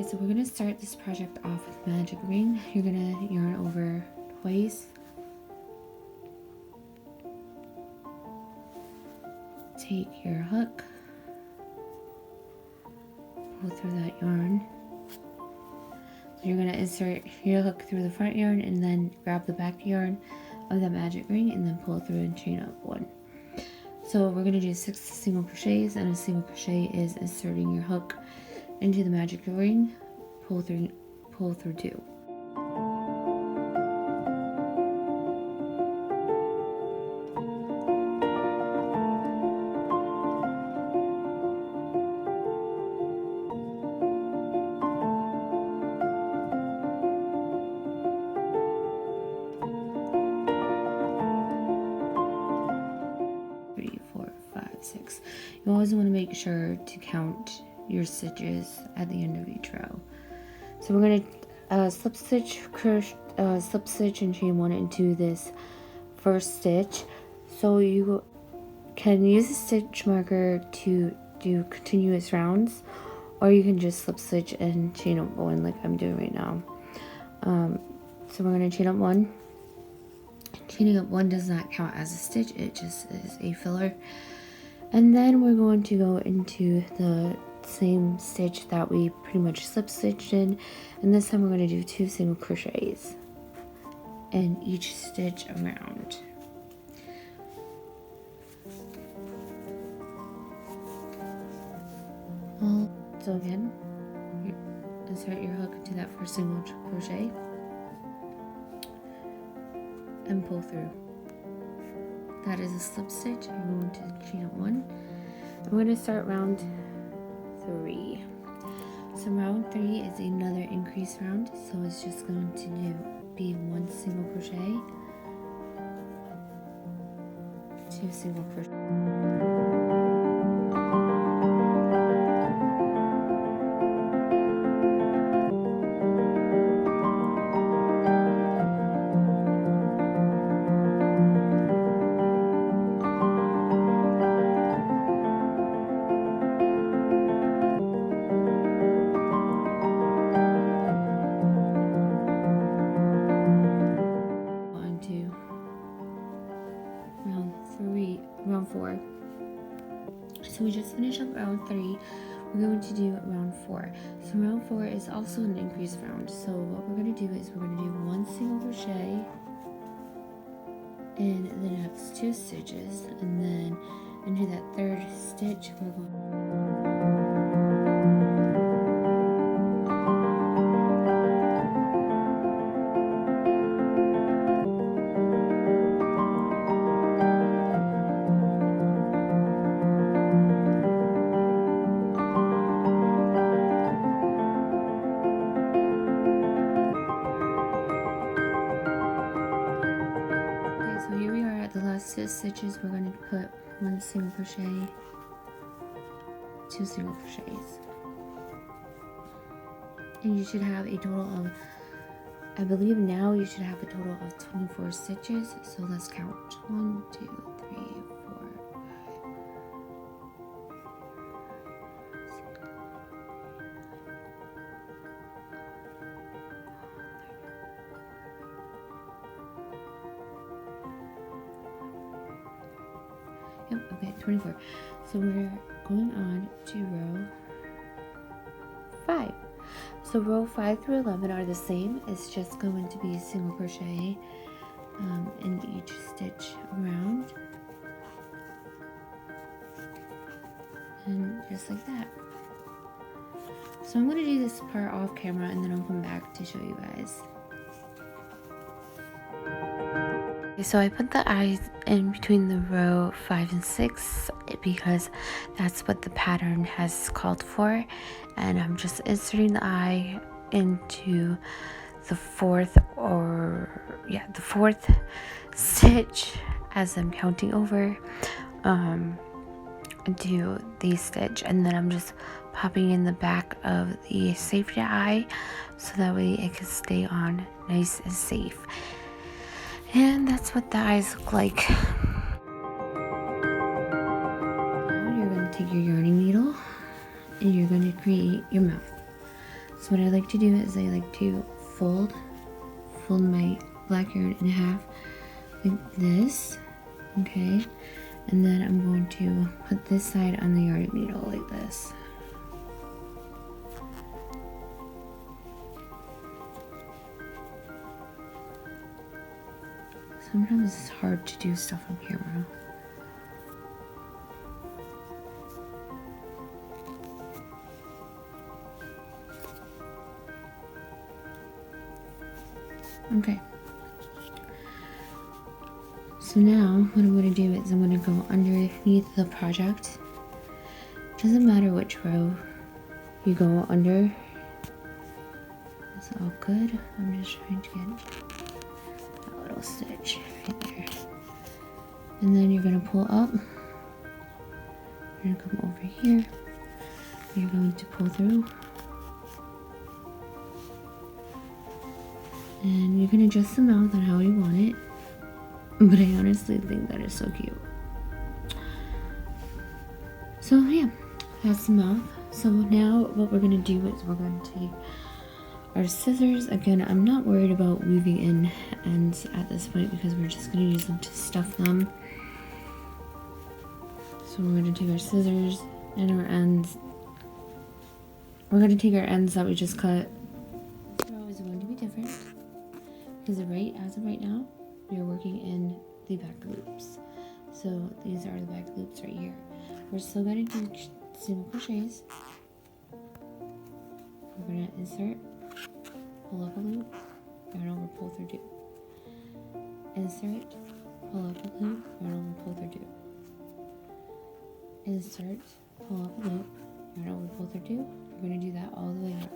so we're going to start this project off with magic ring. You're going to yarn over twice. Take your hook, pull through that yarn. You're going to insert your hook through the front yarn and then grab the back yarn of that magic ring and then pull through and chain up 1. So we're going to do 6 single crochets, and a single crochet is inserting your hook into the magic ring, pull through 2. You always want to make sure to count your stitches at the end of each row. So we're going to slip stitch and chain 1 into this first stitch. So you can use a stitch marker to do continuous rounds, or you can just slip stitch and chain up 1 like I'm doing right now. So we're going to chain up 1. Chaining up 1 does not count as a stitch, it just is a filler. And then we're going to go into the same stitch that we pretty much slip stitched in, and this time we're going to do 2 single crochets in each stitch around. So again, insert your hook into that first single crochet and pull through. That is a slip stitch. You're going to chain up 1. We're going to start round 3. So round 3 is another increase round, so it's just going to be 1 single crochet, 2 single crochet. Round 4. So we just finished up round 3. We're going to do round 4. So round 4 is also an increased round. So what we're going to do is we're going to do 1 single crochet in the next 2 stitches, and then into that 3rd stitch we're going the last 2 stitches. We're going to put 1 single crochet, 2 single crochets, and you should have a total of, I believe now you should have a total of 24 stitches. So let's count. 1, 2, 3, 4. Yep, okay, 24. So we're going on to row 5. So row 5 through 11 are the same. It's just going to be a single crochet in each stitch around, and just like that. So I'm going to do this part off camera, and then I'll come back to show you guys. So I put the eyes in between the row 5 and 6 because that's what the pattern has called for, and I'm just inserting the eye into the 4th stitch as I'm counting over into the stitch, and then I'm just popping in the back of the safety eye so that way it can stay on nice and safe. And that's what the eyes look like. Now you're going to take your yarning needle and you're going to create your mouth. So what I like to do is I like to fold my black yarn in half like this, okay? And then I'm going to put this side on the yarn needle like this. Sometimes it's hard to do stuff on camera. Okay. So now what I'm going to do is I'm going to go underneath the project. Doesn't matter which row you go under. It's all good. I'm just trying to get that little stitch right there. And then you're going to pull up. You're going to come over here. You're going to pull through. And you can adjust the mouth on how you want it. But I honestly think that is so cute. So yeah, that's the mouth. So now what we're going to do is we're going to take our scissors. Again, I'm not worried about weaving in ends at this point because we're just going to use them to stuff them. So we're going to take our scissors and our ends. We're going to take our ends that we just cut. They're always going to be different because as of right now, we are working in the back loops. So these are the back loops right here. We're still going to do single crochets. We're going to insert, pull up a loop, yarn over, pull through two. Insert, pull up a loop, yarn over, pull through two. Insert, pull up a loop, yarn over, pull through two. We're going to do that all the way around.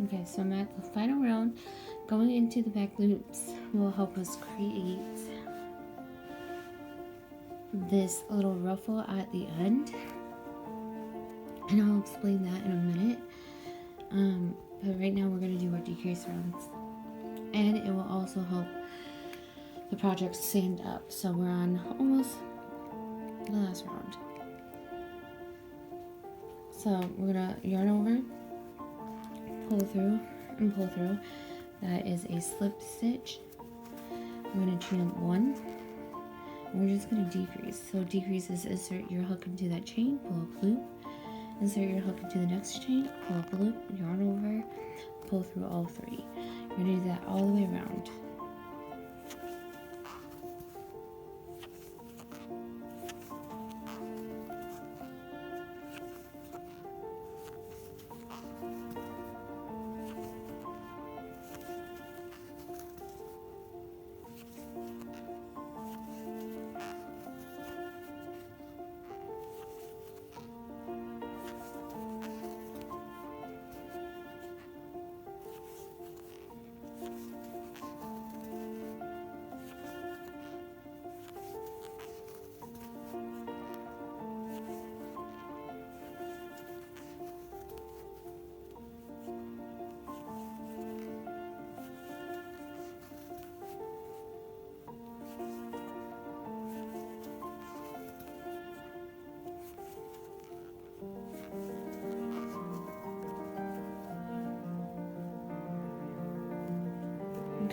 Okay, so I'm at the final round. Going into the back loops will help us create this little ruffle at the end. And I'll explain that in a minute. But right now we're going to do our decrease rounds. And it will also help the project stand up. So we're on almost the last round. So we're going to yarn over, pull through and pull through. That is a slip stitch. We're going to chain up one. We're just going to decrease. So decrease is insert your hook into that chain, pull up loop, insert your hook into the next chain, pull up a loop, yarn over, pull through all three. You're going to do that all the way around.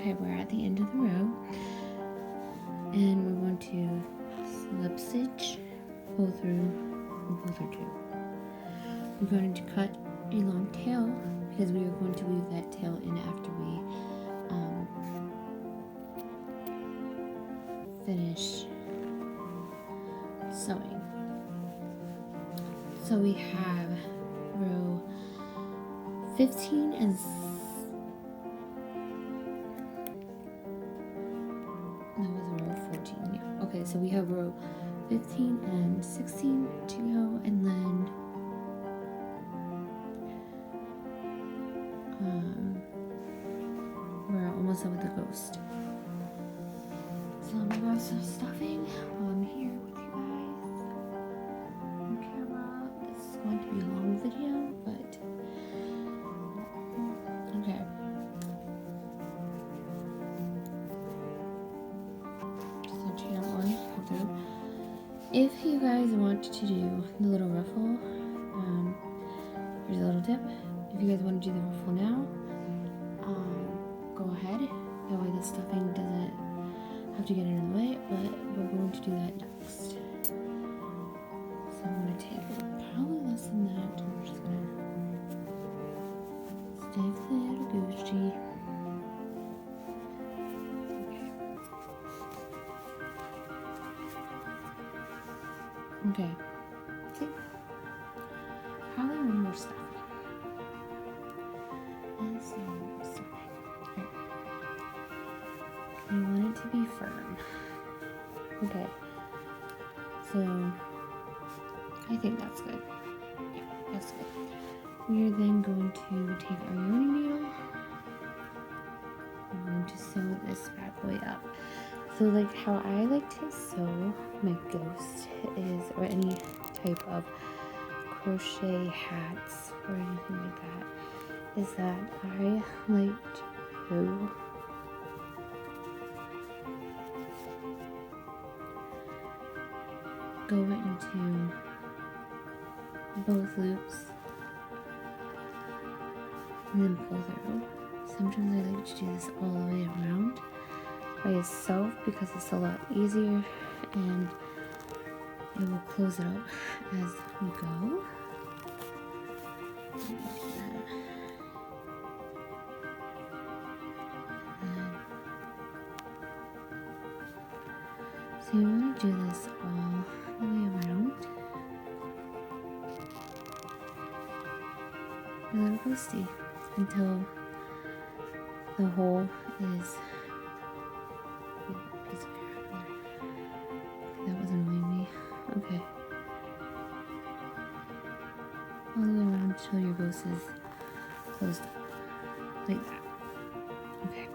Okay, we're at the end of the row, and we're going to slip stitch, pull through, and pull through 2. We're going to cut a long tail because we are going to weave that tail in after we finish sewing. So we have row 15 and that was row 14. Yeah. Okay, so we have row 15 and 16 to go, and then we're almost done with the ghost. So I'm gonna grab some stuffing while I'm here with you guys on camera. This is going to be a long video, but okay. So channel 1, go through. If you guys want to do the little ruffle, here's a little tip. If you guys want to do the ruffle now, go ahead. That way the stuffing doesn't have to get in the way, but we're going to do that next. So I'm going to take probably less than that. I'm just going to stick the little Ghosty. Okay. See? Probably one more stuffing. I want it to be firm. Okay. So I think that's good. Yeah, that's good. We are then going to take our yarning needle. I'm going to sew this bad boy up. So like how I like to sew my ghost is, or any type of crochet hats or anything like that, is that I like to go into both loops and then pull through. Sometimes I like to do this all the way around by itself because it's a lot easier and it will close it up as we go. So you want to do this all the way around. Your little ghosty until the hole is. Piece of hair out there. That was annoying me. Okay. All the way around until your ghost is closed up. Like that. Okay.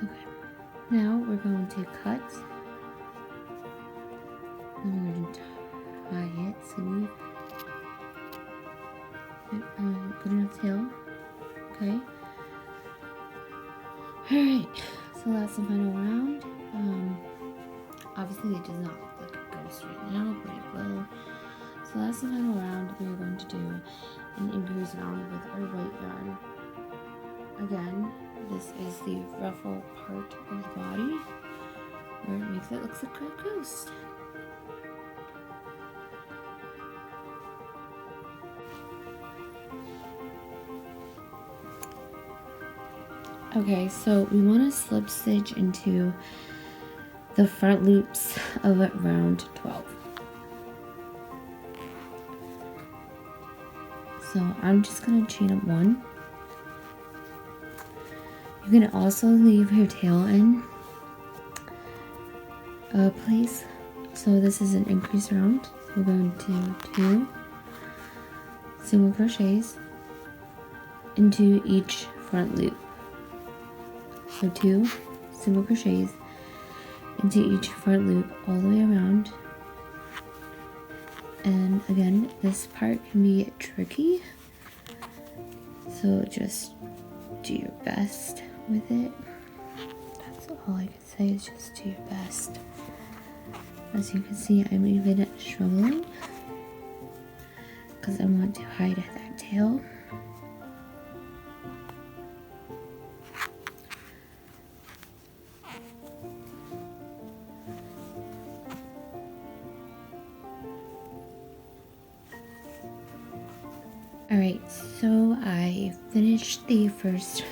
Okay, now we're going to cut, and we're going to tie it so we good enough tail. Okay. Alright, so last and final round. Obviously it does not look like a ghost right now, but it will. So last and final round, we are going to do an increase round with our white yarn. Again, this is the ruffle part of the body where it makes it look like a ghost. Okay, so we want to slip stitch into the front loops of round 12. So I'm just going to chain up 1. You can also leave your tail in place. So this is an increase round. We're going to do 2 single crochets into each front loop. So 2 single crochets into each front loop all the way around. And again, this part can be tricky. So just do your best with it. That's all I can say, is just do your best. As you can see, I'm even struggling because I want to hide that tail. Alright, so I finished the first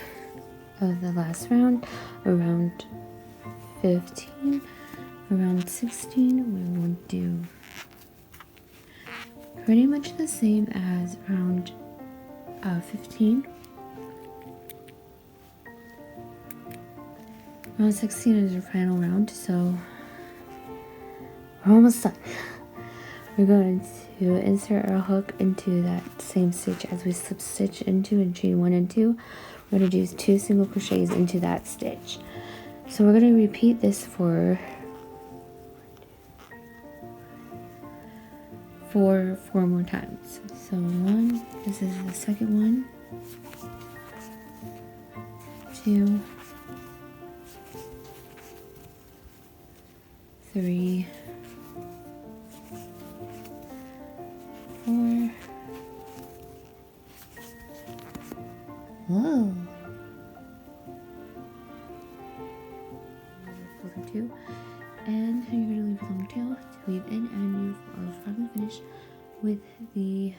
of the last round, around 15, around 16, we will do pretty much the same as round 15. Round 16 is our final round, so we're almost done. We're going to insert our hook into that same stitch as we slip stitch into and chain 1 and 2. We're going to do 2 single crochets into that stitch. So we're going to repeat this for four more times. So 1, this is the second one, 2, 3, 4. Whoa. 2. And you're going to leave a long tail to weave in, and you are finally finished with the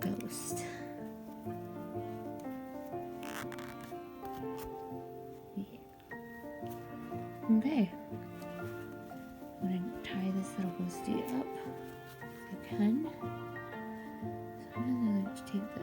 ghost. Yeah. Okay. I'm going to tie this little ghosty up if I can. So I'm going to take the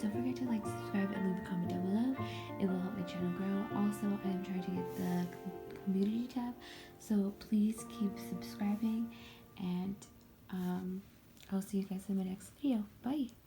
don't forget to like, subscribe, and leave a comment down below. It will help my channel grow. Also, I am trying to get the community tab, so please keep subscribing, and I'll see you guys in my next video. Bye!